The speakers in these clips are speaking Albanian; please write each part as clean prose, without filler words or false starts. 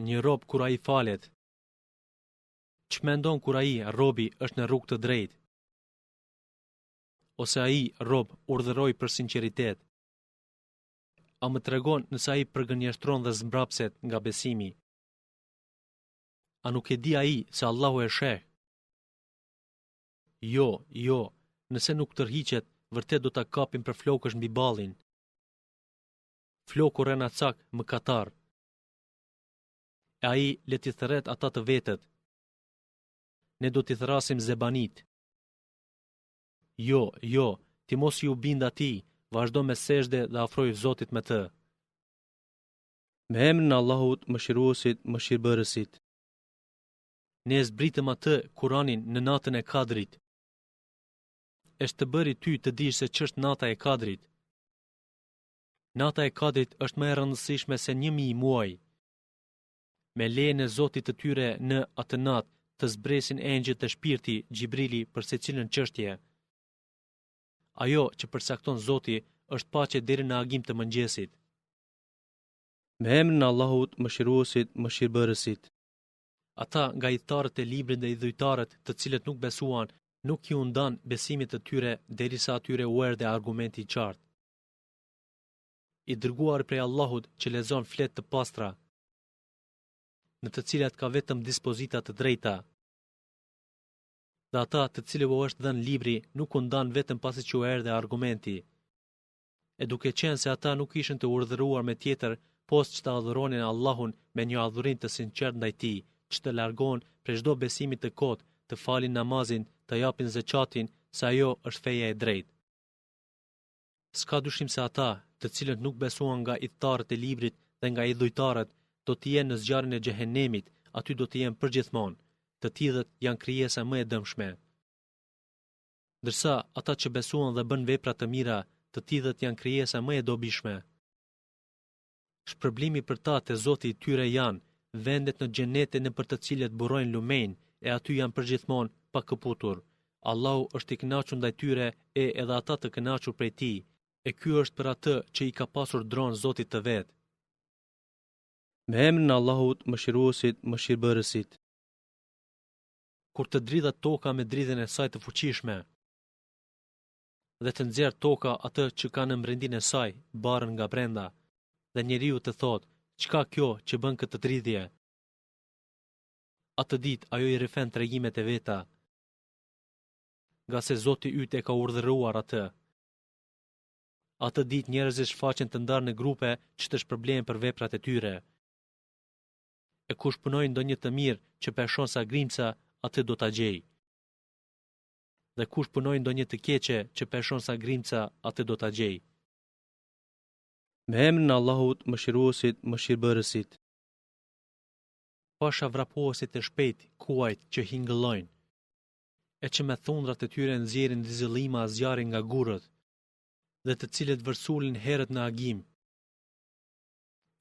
një rob kur ai falet? Ç'mendon kur ai, robi, është në rrugë të drejtë? Ose ai, rob, urdhëroi për sinqeritet? A më tregon nëse ai përgënjeshtron dhe zmbrapset nga besimi? A nuk e di ai se Allahu e sheh? Jo, nëse nuk tërhiqet, vërtet do ta kapim për flokësh mbi ballin. Floku rrenacak mëkatar. E ai le t'i thërret ata të vetët. Ne do t'i thrasim zebanit. Jo, ti mos ju bind atij, vazhdo me sejdë dhe afroj Zotit me të. Me emrin e Allahut, Mëshiruesit, Mëshirbërësit. Ne zbritëm atë Kur'anin në natën e Kadrit. Është të bëri ty të dish se ç'është nata e Kadrit. Nata e Kadrit është më e rëndësishme se 1000 muaj. Me lejen e Zotit të tyre në atë natë të zbresin engjëjt e shpirti Xhibrili për secilën çështje. Ajo që përcakton Zoti është paqe deri në agim të mëngjesit. Me emrin e Allahut, Mëshiruesit, Mëshirbërësit. Ata nga idhtarët e librit dhe idhujtarët të cilët nuk besuan, nuk i ndan besimit të tyre derisa atyre u erdhi argumenti i qartë. I dërguar prej Allahut që lexon fletë të pastra, në të cilat ka vetëm dispozita të drejta. Dhe ata të cilëve u është dhënë libri nuk u ndan vetëm pasi që u erdhi argumenti. E duke qenë se ata nuk ishin të urdhëruar me tjetër, post që të adhuronin Allahun me një adhurim të sinqert ndaj tij, që të largohen prej çdo besimi të kotë, të falin namazin, të japin zeqatin, se ajo është feja e drejtë. S'ka dyshim se ata, të cilët nuk besuan nga idhtarët e librit dhe nga idhujtarët, do të jenë në zjarrin e xhehenemit, aty do të jenë përgjithmonë. Të tillët janë krijesa më e dëmshme. Ndërsa ata që besuan dhe bën vepra të mira, të tillët janë krijesa më e dobishme. Shpërblimi për ta te Zoti i tyre janë vendet në xhenete nëpër të cilët burrojnë lumenj, e aty janë përgjithmonë pa këputur. Allahu është i kënaqur ndaj tyre e edhe ata të kënaqur prej tij, e ky është për atë që i ka pasur dronë Zotit të vet. Me emrin e Allahut, Mëshiruesit, Mëshirbërësit. Kur të dridhat toka me dridhjen e saj të fuqishme, dhe të nxjerr toka atë që ka në brendin e saj, barën nga brenda, dhe njeriu të thotë, çka kjo që bën këtë dridhje? Atë ditë ajo i rifen tregimet e veta, nga se Zoti yt e ka urdhëruar atë. Atë ditë njerëzit shfaqen të ndarë në grupe që të shpërblehen për veprat e tyre. E kush punoi ndonjë të mirë që peshon sa grimca, atë do ta gjej. Dhe kush punoi ndonjë të keqe që peshon sa grimca, atë do ta gjej. Me emrin e Allahut, Mëshiruesit, Mëshirbërësit. Pasha vrapuesit e shpejt, kuajt që hingëllojnë, e që me thundrat e tyre nxjerrin dizëllima zjarri nga gurët, dhe të cilët vërsulin herët në agim.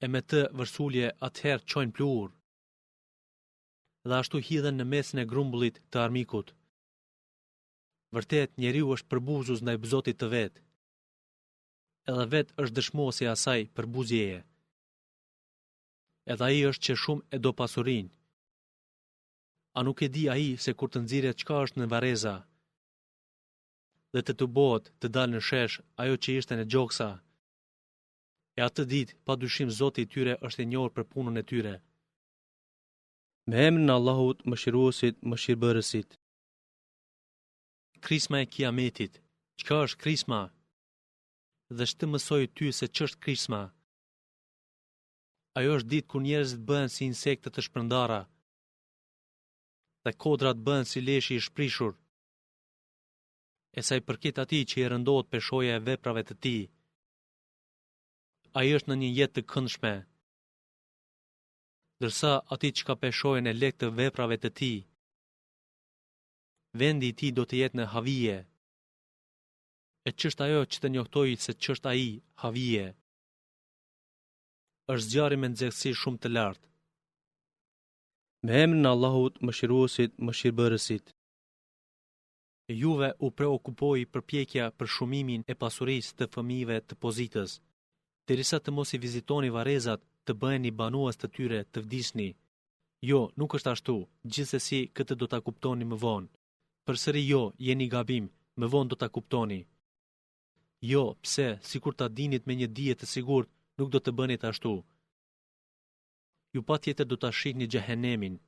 E me të vërsulje atëherë çojnë pluhur. Dhe ashtu hidhen në mesin e grumbullit të armikut. Vërtet, njeriu është përbuzus ndaj Zotit të vet. Edhe vet është dëshmuesi i asaj përbuzjeje. Edhe ai është që shumë e do pasurinë. A nuk e di ai se kur të nxirret çka është në vareza, dhe të tubohet të dalë në shesh ajo që ishte në gjoksa. E atë ditë, padyshim Zoti i tyre është i njohur për punën e tyre. Me emrin e Allahut, Mëshiruesit, Mëshirbërësit. Krisma e Kiametit. Çka është krisma? Dhe ç'të mësoj ty se ç'është krisma? Ajo është ditë kur njerëzit bëhen si insekte të shpërndara, dhe kodrat bëhen si leshi i shprishur. E sa i përket atij që i rëndohet peshoja e veprave të tij, ai është në një jetë të këndshme. Ndërsa atij që ka peshojen e lehtë të veprave të tij, vendi i tij do të jetë në havije. E ç'është ajo që të njohtoj se ç'është ai havije? Është zjarri me nxehtësi shumë të lartë. Me emrin e Allahut, Mëshiruesit, Mëshirbërësit. Juve u preokupoi përpjekja për shumimin e pasurisë të fëmijëve të pozitës, derisa të mos i vizitoni varrezat të bëheni banues të tyre të vdisni. Jo, nuk është ashtu, gjithsesi këtë do ta kuptoni më vonë. Përsëri jo, jeni gabim, më vonë do ta kuptoni. Jo, pse, sikur ta dinit me një dije të sigurt, nuk do të bënit ashtu. Ju patjetër do ta shihni xhehenemin.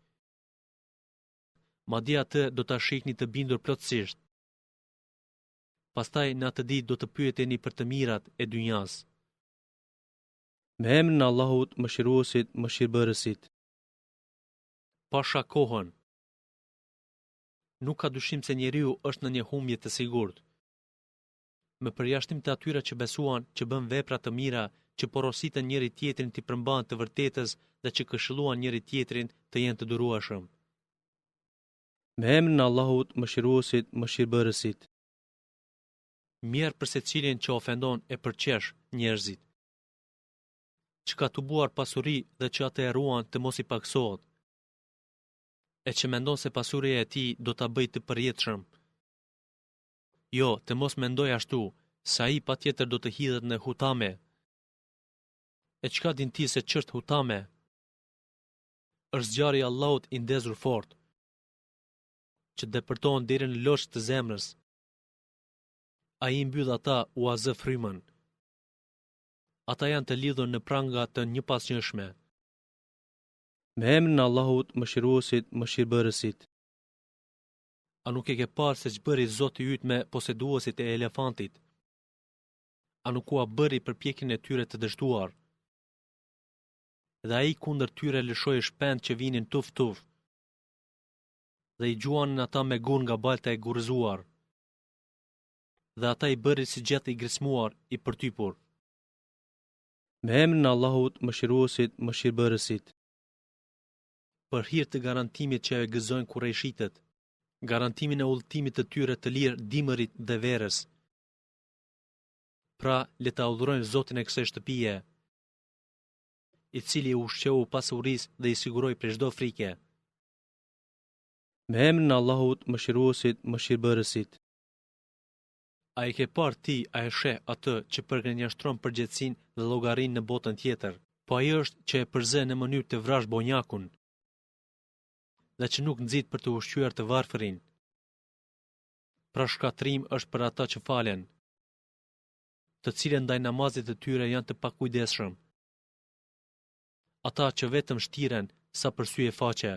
Madje atë do ta shihni të bindur plotësisht. Pastaj në atë ditë do të pyeteni për të mirat e dynjas. Me emrin e Allahut, Mëshiruesit, Mëshirbërësit. Pasha kohën. Nuk ka dyshim se njeriu është në një humbje të sigurt. Me përjashtim të atyre që besuan, që bën vepra të mira, që porositën njëri tjetrin të përmban të vërtetës dhe që këshilluan njëri tjetrin të jenë të durueshëm. Me emrin e Allahut, Mëshiruesit, Mëshirbërësit. Mjerë për secilin që ofendon e përqesh njerëzit, që ka tubuar pasuri dhe që atë e ruan të mos i paksohet, e që mendon se pasuria e tij do ta bëjë të përjetshëm. Jo, të mos mendoj ashtu, se ai patjetër do të hidhet në hutame. E çka din ti se ç'është hutame? Është zjarri i Allahut i ndezur fort, që depërton deri në loçë të zemrës. Ai i mbyll ata u azë frymën. Ata janë të lidhur në pranga të njëpasnjëshme. Me emrin e Allahut, Mëshiruesit, Mëshirbërësit. A nuk e ke parë se ç'bëri Zoti yt me poseduesit e elefantit? A nuk u bëri përpjekjen e tyre të dështuar? Dhe ai kundër tyre lëshoi shpend që vinin tuf. Dhe i gjuanin ata me gur nga balta e gurëzuar. Dhe ata i bëri si gjath i grismuar, i përtypur. Me emrin e Allahut, Mëshiruesit, Mëshirbërësit. Për hir të garantimit që e gëzojnë kurrejshitët, garantimin e udhëtimit të tyre të lirë dimërit dhe verës. Pra, le ta udhërojnë Zotin e kësaj shtëpie, i cili u ushqeu pasurisë dhe i siguroi prej çdo frike. Me emrin e Allahut, Mëshiruesit, Mëshirbërësit. A e ke parë ti, a e sheh atë që përgënjeshtron përgjegjësinë dhe llogarinë në botën tjetër, po ai është që e përzë në mënyrë të vrash bonjakun, dhe që nuk nxit për të ushqyer të varfërin. Pra shkatrim është për ata që falen, të cilët ndaj namazit të tyre janë të pakujdesshëm. Ata që vetëm shtiren sa për sy e faqe,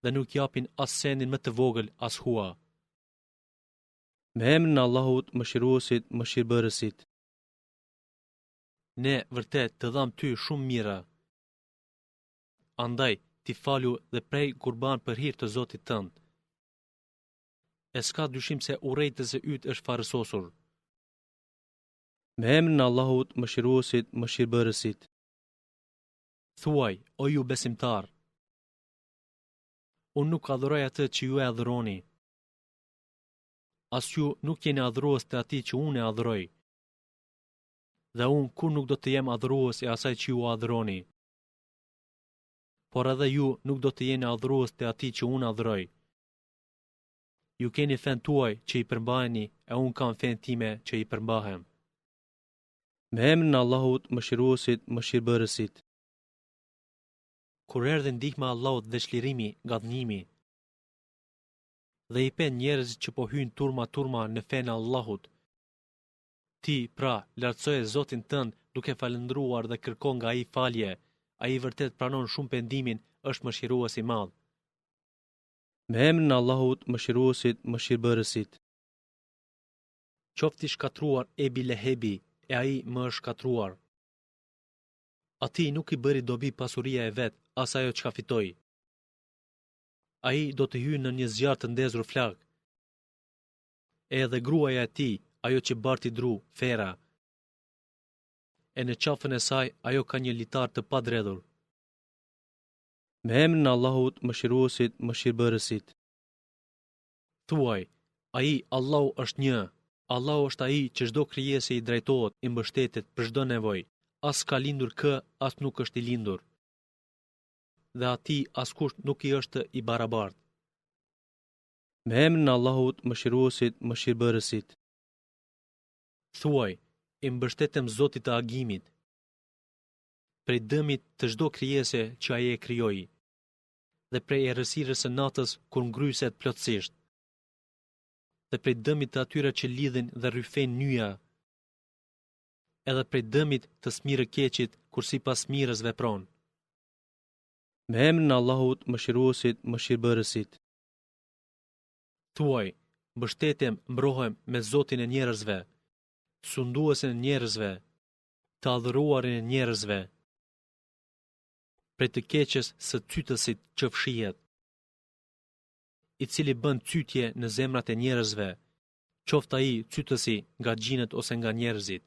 dhe nuk japin as sendin më të vogël as hua. Me emrin e Allahut, Mëshiruesit, Mëshirbërësit. Ne vërtet të dham ty shumë mira. Andaj, ti falu dhe prej kurban për hir të Zotit tënd. E s'ka dyshim se urrejtësi yt është farësosur. Me emrin e Allahut, Mëshiruesit, Mëshirbërësit. Thuaj, o ju besimtar, unë nuk adhuroj atë që ju e adhuroni. As ju nuk jeni adhurues të atij që unë e adhuroj. Dhe unë kur nuk do të jem adhurues e asaj që ju adhuroni. Por edhe ju nuk do të jeni adhurues të atij që unë adhuroj. Ju keni fen tuaj që i përmbaheni e unë kam fen time që i përmbahem. Me emrin e Allahut, Mëshiruesit, Mëshirbërësit. Kur erdhi ndihma e Allahut dhe çlirimi nga dënimi, dhe i pen njerëzit që po hyjnë turma në fenë e Allahut, ti, pra, lartësoje Zotin tënd duke falendruar dhe kërkon nga ai falje, ai vërtet pranon shumë pendimin, është mëshirues i madh. Me emrin e Allahut, Mëshiruesit, Mëshirbërësit. Qofti shkatruar Ebi Lehebi, e ai më është shkatruar. Ati nuk i bëri dobi pasuria e vet, as ajo çka fitoi. Ai do të hyjë në një zjarr të ndezur flag. Edhe gruaja e tij, ajo që barti dru, Fera. E në qafën e saj, ajo ka një litar të padredhur. Me emrin e Allahut, Mëshiruesit, Mëshirbërësit. Thuaj, ai Allahu është një. Allahu është ai që çdo krijesë i drejtohet, i mbështetet për çdo nevojë. As ka lindur kë, as nuk është i lindur. Dhe atij askush nuk i është i barabartë. Me emrin e Allahut, Mëshiruesit, Mëshirbërësit. Thuaj, i mbështetem Zotit të agimit. prej dëmit të çdo krijese që ai e krijoi, dhe prej errësirës së natës kur ngryset plotësisht, dhe prej dëmit të atyre që lidhin dhe rryfen nyja, edhe prej dëmit të smirë keqit kur sipas mirës vepron. Me emrin e Allahut Mëshiruesit, Mëshirbërësit. Thuaj, mbështetem, mbrohem me Zotin e njerëzve, sunduesin e njerëzve, të adhuruarin e njerëzve, prej të keqes së cytësit që fshihet, i cili bën cytje në zemrat e njerëzve, qoftë ai cytësi nga gjinët ose nga njerëzit.